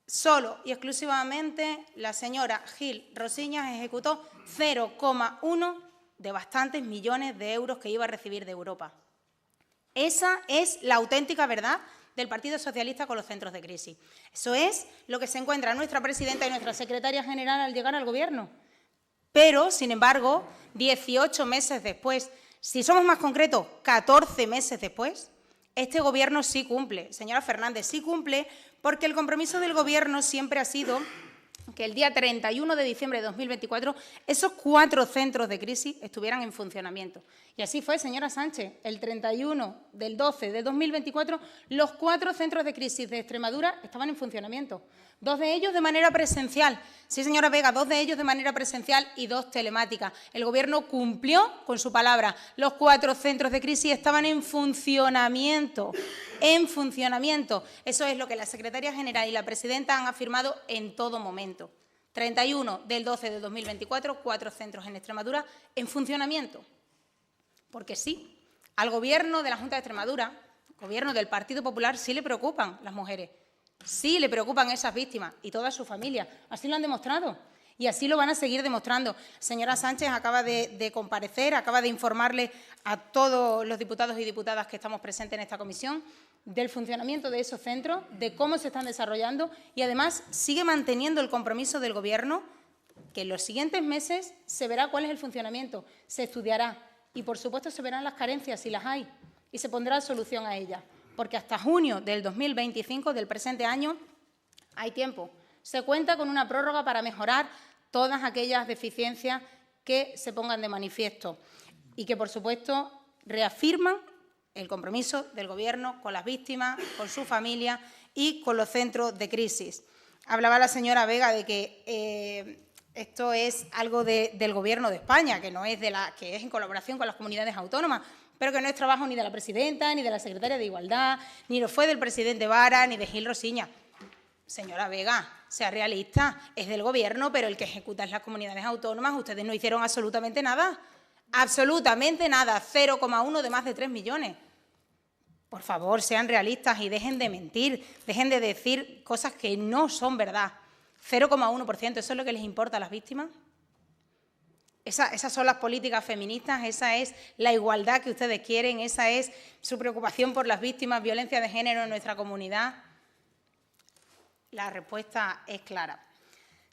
Solo y exclusivamente la señora Gil Rosiñas ejecutó 0,1 de bastantes millones de euros que iba a recibir de Europa. Esa es la auténtica verdad del Partido Socialista con los centros de crisis. Eso es lo que se encuentra nuestra presidenta y nuestra secretaria general al llegar al Gobierno. Pero, sin embargo, 18 meses después, si somos más concretos, 14 meses después, este Gobierno sí cumple. Señora Fernández, sí cumple porque el compromiso del Gobierno siempre ha sido que el día 31 de diciembre de 2024 esos 4 centros de crisis estuvieran en funcionamiento. Y así fue, señora Sánchez, el 31 del 12 de 2024 los 4 centros de crisis de Extremadura estaban en funcionamiento. 2 de ellos de manera presencial. Sí, señora Vega, 2 de ellos de manera presencial y 2 telemáticas. El Gobierno cumplió con su palabra. Los 4 centros de crisis estaban en funcionamiento. En funcionamiento. Eso es lo que la secretaria general y la presidenta han afirmado en todo momento. 31 del 12 de 2024, 4 centros en Extremadura en funcionamiento. Porque sí, al Gobierno de la Junta de Extremadura, Gobierno del Partido Popular, sí le preocupan las mujeres. Sí le preocupan esas víctimas y toda su familia. Así lo han demostrado y así lo van a seguir demostrando. Señora Sánchez acaba de comparecer, acaba de informarle a todos los diputados y diputadas que estamos presentes en esta comisión del funcionamiento de esos centros, de cómo se están desarrollando y además sigue manteniendo el compromiso del Gobierno que en los siguientes meses se verá cuál es el funcionamiento, se estudiará y, por supuesto, se verán las carencias si las hay y se pondrá solución a ellas. Porque hasta junio del 2025, del presente año, hay tiempo. Se cuenta con una prórroga para mejorar todas aquellas deficiencias que se pongan de manifiesto y que, por supuesto, reafirman el compromiso del Gobierno con las víctimas, con su familia y con los centros de crisis. Hablaba la señora Vega de que esto es algo del Gobierno de España, que no es que es en colaboración con las comunidades autónomas, pero que no es trabajo ni de la presidenta, ni de la secretaria de Igualdad, ni lo fue del presidente Vara, ni de Gil Rosiñas. Señora Vega, sea realista, es del Gobierno, pero el que ejecuta es las comunidades autónomas. Ustedes no hicieron absolutamente nada, 0,1 de más de 3 millones. Por favor, sean realistas y dejen de mentir, dejen de decir cosas que no son verdad. 0,1%, ¿eso es lo que les importa a las víctimas? Esas son las políticas feministas, esa es la igualdad que ustedes quieren, esa es su preocupación por las víctimas, violencia de género en nuestra comunidad. La respuesta es clara.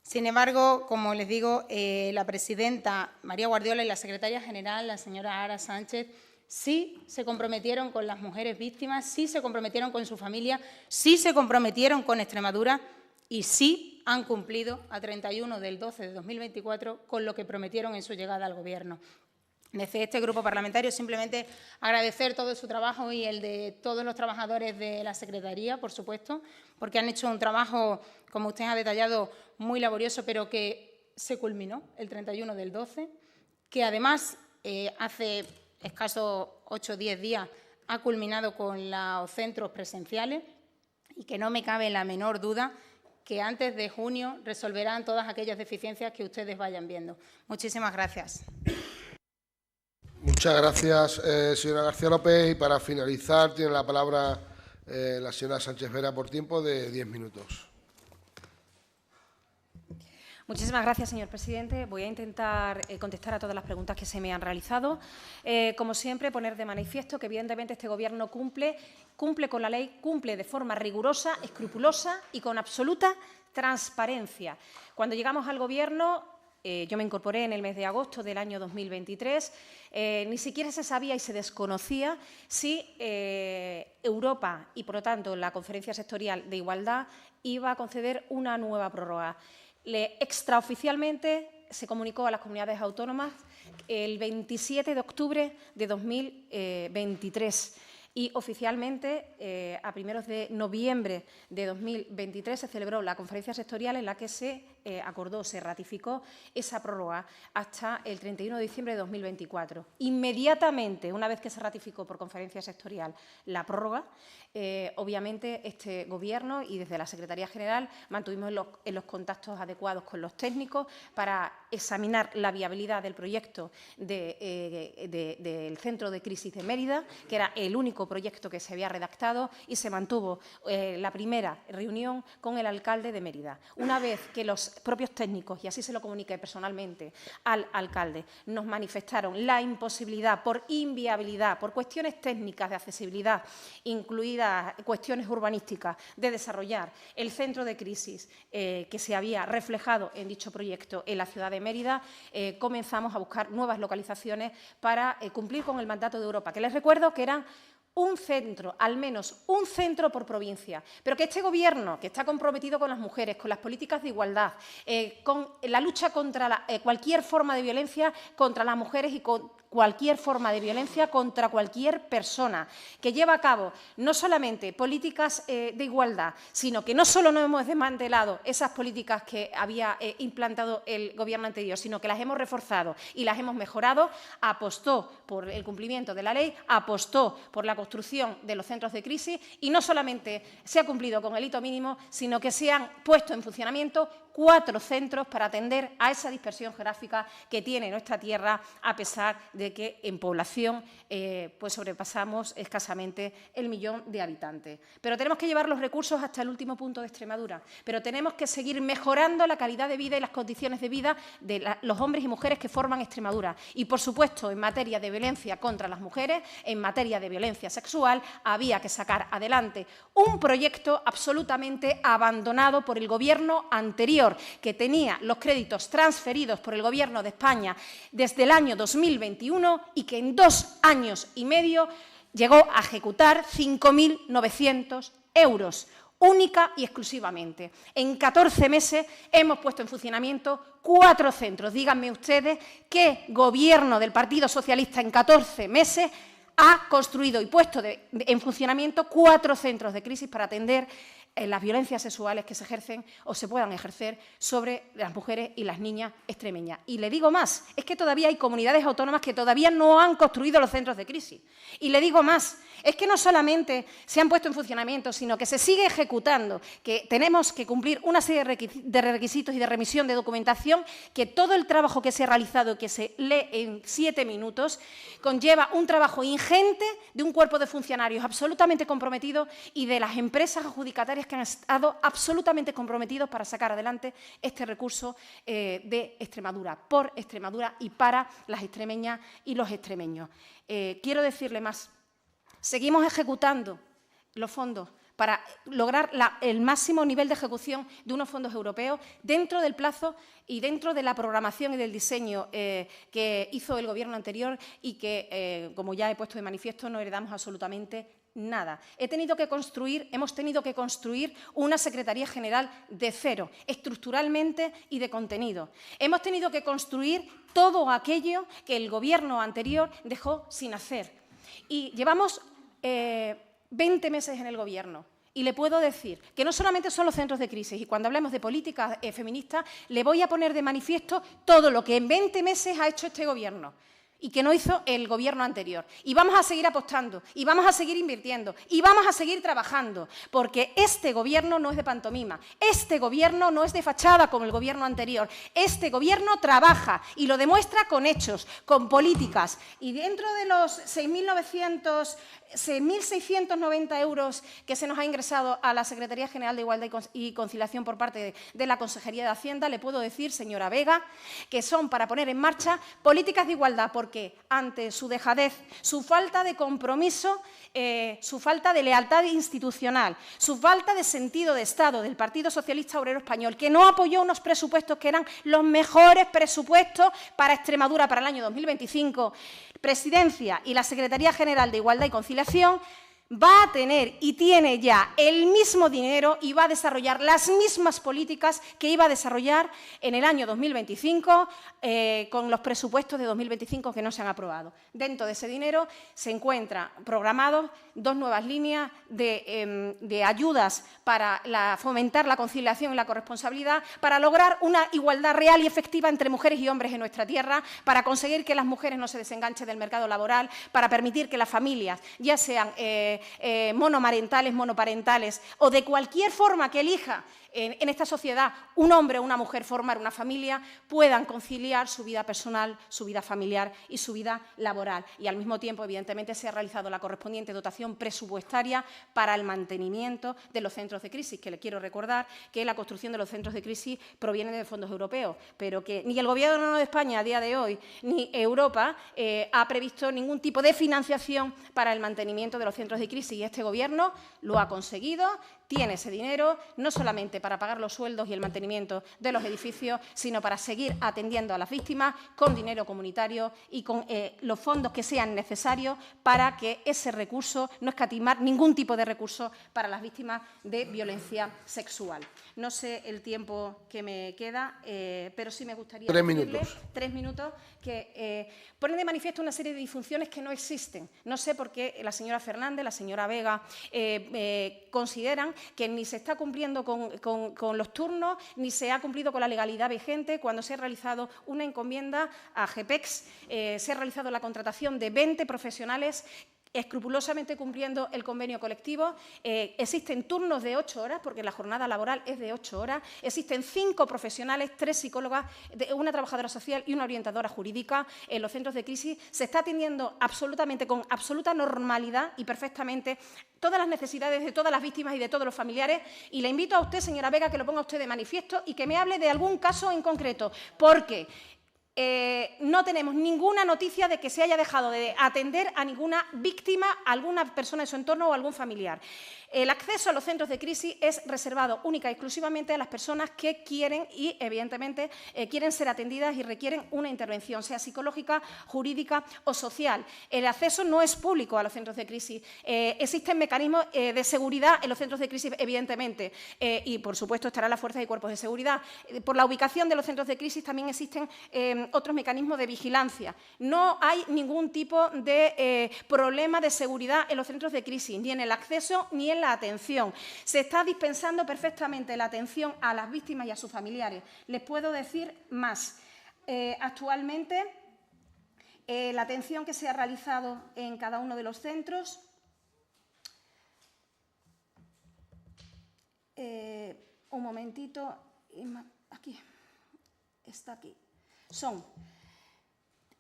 Sin embargo, como les digo, la presidenta María Guardiola y la secretaria general, la señora Ara Sánchez, sí se comprometieron con las mujeres víctimas, sí se comprometieron con su familia, sí se comprometieron con Extremadura y sí han cumplido a 31 del 12 de 2024 con lo que prometieron en su llegada al Gobierno. Desde este grupo parlamentario simplemente agradecer todo su trabajo y el de todos los trabajadores de la Secretaría, por supuesto, porque han hecho un trabajo, como usted ha detallado, muy laborioso, pero que se culminó el 31 del 12, que además hace escasos 8 o 10 días ha culminado con los centros presenciales y que no me cabe la menor duda que antes de junio resolverán todas aquellas deficiencias que ustedes vayan viendo. Muchísimas gracias. Muchas gracias, señora García López. Y para finalizar, tiene la palabra la señora Sánchez Vera por tiempo de 10 minutos. Muchísimas gracias, señor presidente. Voy a intentar contestar a todas las preguntas que se me han realizado. Como siempre, poner de manifiesto que, evidentemente, este Gobierno cumple con la ley, cumple de forma rigurosa, escrupulosa y con absoluta transparencia. Cuando llegamos al Gobierno, yo me incorporé en el mes de agosto del año 2023, ni siquiera se sabía y se desconocía si Europa y, por lo tanto, la Conferencia Sectorial de Igualdad iba a conceder una nueva prórroga. Extraoficialmente se comunicó a las comunidades autónomas el 27 de octubre de 2023 y oficialmente a primeros de noviembre de 2023 se celebró la conferencia sectorial en la que se acordó, se ratificó esa prórroga hasta el 31 de diciembre de 2024. Inmediatamente, una vez que se ratificó por conferencia sectorial la prórroga, obviamente este Gobierno y desde la Secretaría General mantuvimos en los contactos adecuados con los técnicos para examinar la viabilidad del proyecto del Centro de Crisis de Mérida, que era el único proyecto que se había redactado, y se mantuvo la primera reunión con el alcalde de Mérida. Una vez que los propios técnicos, y así se lo comuniqué personalmente al alcalde, nos manifestaron la imposibilidad por inviabilidad, por cuestiones técnicas de accesibilidad, incluidas cuestiones urbanísticas, de desarrollar el centro de crisis que se había reflejado en dicho proyecto en la ciudad de Mérida, comenzamos a buscar nuevas localizaciones para cumplir con el mandato de Europa, que les recuerdo que eran un centro, al menos un centro por provincia, pero que este Gobierno, que está comprometido con las mujeres, con las políticas de igualdad, con la lucha contra cualquier forma de violencia contra las mujeres y con cualquier forma de violencia contra cualquier persona, que lleva a cabo no solamente políticas de igualdad, sino que no solo no hemos desmantelado esas políticas que había implantado el Gobierno anterior, sino que las hemos reforzado y las hemos mejorado, apostó por el cumplimiento de la ley, apostó por la construcción de los centros de crisis y no solamente se ha cumplido con el hito mínimo, sino que se han puesto en funcionamiento 4 centros para atender a esa dispersión geográfica que tiene nuestra tierra, a pesar de que en población pues sobrepasamos escasamente el 1.000.000 de habitantes. Pero tenemos que llevar los recursos hasta el último punto de Extremadura, pero tenemos que seguir mejorando la calidad de vida y las condiciones de vida de los hombres y mujeres que forman Extremadura. Y, por supuesto, en materia de violencia contra las mujeres, en materia de violencia sexual, había que sacar adelante un proyecto absolutamente abandonado por el Gobierno anterior, que tenía los créditos transferidos por el Gobierno de España desde el año 2021 y que en 2 años y medio llegó a ejecutar 5.900 euros, única y exclusivamente. En 14 meses hemos puesto en funcionamiento 4 centros. Díganme ustedes qué Gobierno del Partido Socialista en 14 meses ha construido y puesto en funcionamiento 4 centros de crisis para atender las violencias sexuales que se ejercen o se puedan ejercer sobre las mujeres y las niñas extremeñas. Y le digo más, es que todavía hay comunidades autónomas que todavía no han construido los centros de crisis. Y le digo más, es que no solamente se han puesto en funcionamiento, sino que se sigue ejecutando, que tenemos que cumplir una serie de requisitos y de remisión de documentación, que todo el trabajo que se ha realizado, que se lee en 7 minutos, conlleva un trabajo ingente de un cuerpo de funcionarios absolutamente comprometido y de las empresas adjudicatarias que han estado absolutamente comprometidos para sacar adelante este recurso de Extremadura, por Extremadura y para las extremeñas y los extremeños. Quiero decirle más. Seguimos ejecutando los fondos para lograr el máximo nivel de ejecución de unos fondos europeos dentro del plazo y dentro de la programación y del diseño que hizo el Gobierno anterior y que, como ya he puesto de manifiesto, no heredamos absolutamente nada. Hemos tenido que construir una Secretaría General de cero, estructuralmente y de contenido. Hemos tenido que construir todo aquello que el Gobierno anterior dejó sin hacer. Y llevamos 20 meses en el Gobierno y le puedo decir que no solamente son los centros de crisis, y cuando hablemos de políticas feministas le voy a poner de manifiesto todo lo que en 20 meses ha hecho este Gobierno y que no hizo el Gobierno anterior. Y vamos a seguir apostando, y vamos a seguir invirtiendo, y vamos a seguir trabajando, porque este Gobierno no es de pantomima, este Gobierno no es de fachada como el Gobierno anterior, este Gobierno trabaja y lo demuestra con hechos, con políticas. Y dentro de los 6.690 euros que se nos ha ingresado a la Secretaría General de Igualdad y Conciliación por parte de la Consejería de Hacienda, le puedo decir, señora Vega, que son para poner en marcha políticas de igualdad, porque ante su dejadez, su falta de compromiso, su falta de lealtad institucional, su falta de sentido de Estado del Partido Socialista Obrero Español, que no apoyó unos presupuestos que eran los mejores presupuestos para Extremadura para el año 2025, Presidencia y la Secretaría General de Igualdad y Conciliación va a tener y tiene ya el mismo dinero y va a desarrollar las mismas políticas que iba a desarrollar en el año 2025 con los presupuestos de 2025 que no se han aprobado. Dentro de ese dinero se encuentran programados 2 nuevas líneas de ayudas para fomentar la conciliación y la corresponsabilidad, para lograr una igualdad real y efectiva entre mujeres y hombres en nuestra tierra, para conseguir que las mujeres no se desenganchen del mercado laboral, para permitir que las familias, ya sean monomarentales, monoparentales o de cualquier forma que elija en esta sociedad un hombre o una mujer formar una familia, puedan conciliar su vida personal, su vida familiar y su vida laboral. Y al mismo tiempo, evidentemente, se ha realizado la correspondiente dotación presupuestaria para el mantenimiento de los centros de crisis, que le quiero recordar que la construcción de los centros de crisis proviene de fondos europeos, pero que ni el Gobierno de España a día de hoy ni Europa ha previsto ningún tipo de financiación para el mantenimiento de los centros de crisis. Y este Gobierno lo ha conseguido. Tiene ese dinero no solamente para pagar los sueldos y el mantenimiento de los edificios, sino para seguir atendiendo a las víctimas con dinero comunitario y con los fondos que sean necesarios para que ese recurso, no escatimar ningún tipo de recurso para las víctimas de violencia sexual. No sé el tiempo que me queda, pero sí me gustaría decirle, 3 minutos, que ponen de manifiesto una serie de disfunciones que no existen. No sé por qué la señora Fernández, la señora Vega consideran que ni se está cumpliendo con los turnos, ni se ha cumplido con la legalidad vigente cuando se ha realizado una encomienda a GEPEX, se ha realizado la contratación de 20 profesionales escrupulosamente cumpliendo el convenio colectivo. Existen turnos de 8 horas, porque la jornada laboral es de 8 horas. Existen 5 profesionales, 3 psicólogas, una trabajadora social y una orientadora jurídica en los centros de crisis. Se está atendiendo con absoluta normalidad y perfectamente todas las necesidades de todas las víctimas y de todos los familiares. Y le invito a usted, señora Vega, que lo ponga usted de manifiesto y que me hable de algún caso en concreto, porque no tenemos ninguna noticia de que se haya dejado de atender a ninguna víctima, a alguna persona de su entorno o a algún familiar. El acceso a los centros de crisis es reservado única y exclusivamente a las personas que quieren y, evidentemente, quieren ser atendidas y requieren una intervención, sea psicológica, jurídica o social. El acceso no es público a los centros de crisis. Existen mecanismos de seguridad en los centros de crisis, evidentemente, y, por supuesto, estarán las fuerzas y cuerpos de seguridad. Por la ubicación de los centros de crisis también existen otros mecanismos de vigilancia. No hay ningún tipo de problema de seguridad en los centros de crisis, ni en el acceso ni en la atención. Se está dispensando perfectamente la atención a las víctimas y a sus familiares. Les puedo decir más. Actualmente, la atención que se ha realizado en cada uno de los centros, un momentito, aquí, está aquí.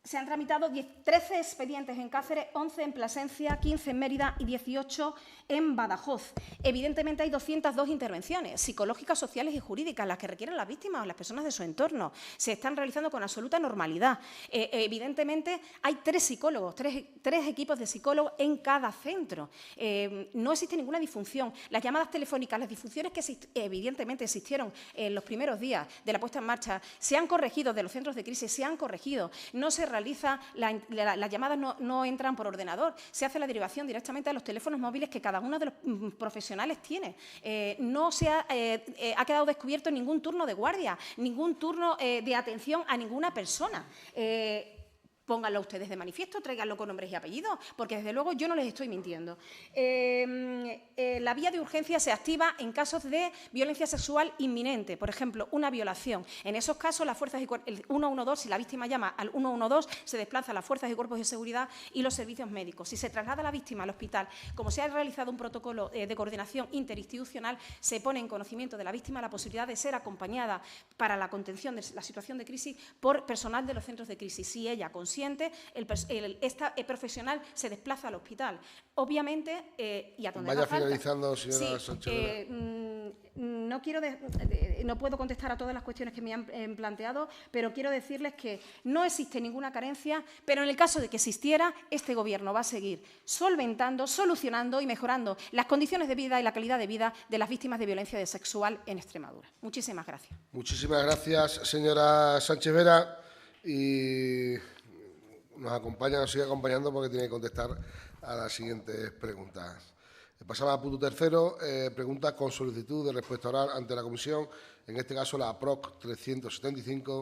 Se han tramitado 13 expedientes en Cáceres, 11 en Plasencia, 15 en Mérida y 18 en Badajoz. Evidentemente hay 202 intervenciones psicológicas, sociales y jurídicas, las que requieren las víctimas o las personas de su entorno. Se están realizando con absoluta normalidad. Evidentemente hay 3 psicólogos, tres equipos de psicólogos en cada centro. No existe ninguna disfunción. Las llamadas telefónicas, las disfunciones que evidentemente existieron en los primeros días de la puesta en marcha, se han corregido de los centros de crisis, se han corregido. No se realiza, las llamadas no entran por ordenador, se hace la derivación directamente a los teléfonos móviles que cada uno de los profesionales tiene. No se ha quedado descubierto ningún turno de guardia, ningún turno de atención a ninguna persona. Pónganlo ustedes de manifiesto, tráiganlo con nombres y apellidos, porque desde luego yo no les estoy mintiendo. La vía de urgencia se activa en casos de violencia sexual inminente, por ejemplo, una violación. En esos casos, las fuerzas y el 112, si la víctima llama al 112, se desplazan las fuerzas y cuerpos de seguridad y los servicios médicos. Si se traslada a la víctima al hospital, como se ha realizado un protocolo de coordinación interinstitucional, se pone en conocimiento de la víctima la posibilidad de ser acompañada para la contención de la situación de crisis por personal de los centros de crisis. Si ella consiente, esta profesional se desplaza al hospital. Obviamente, y a donde vaya haga falta. Finalizando, señora Sánchez. No puedo contestar a todas las cuestiones que me han planteado, pero quiero decirles que no existe ninguna carencia, pero en el caso de que existiera, este Gobierno va a seguir solventando, solucionando y mejorando las condiciones de vida y la calidad de vida de las víctimas de violencia sexual en Extremadura. Muchísimas gracias. Muchísimas gracias, señora Sánchez Vera. Y nos sigue acompañando porque tiene que contestar a las siguientes preguntas. Pasamos al punto tercero, pregunta con solicitud de respuesta oral ante la comisión, en este caso la PROC 375.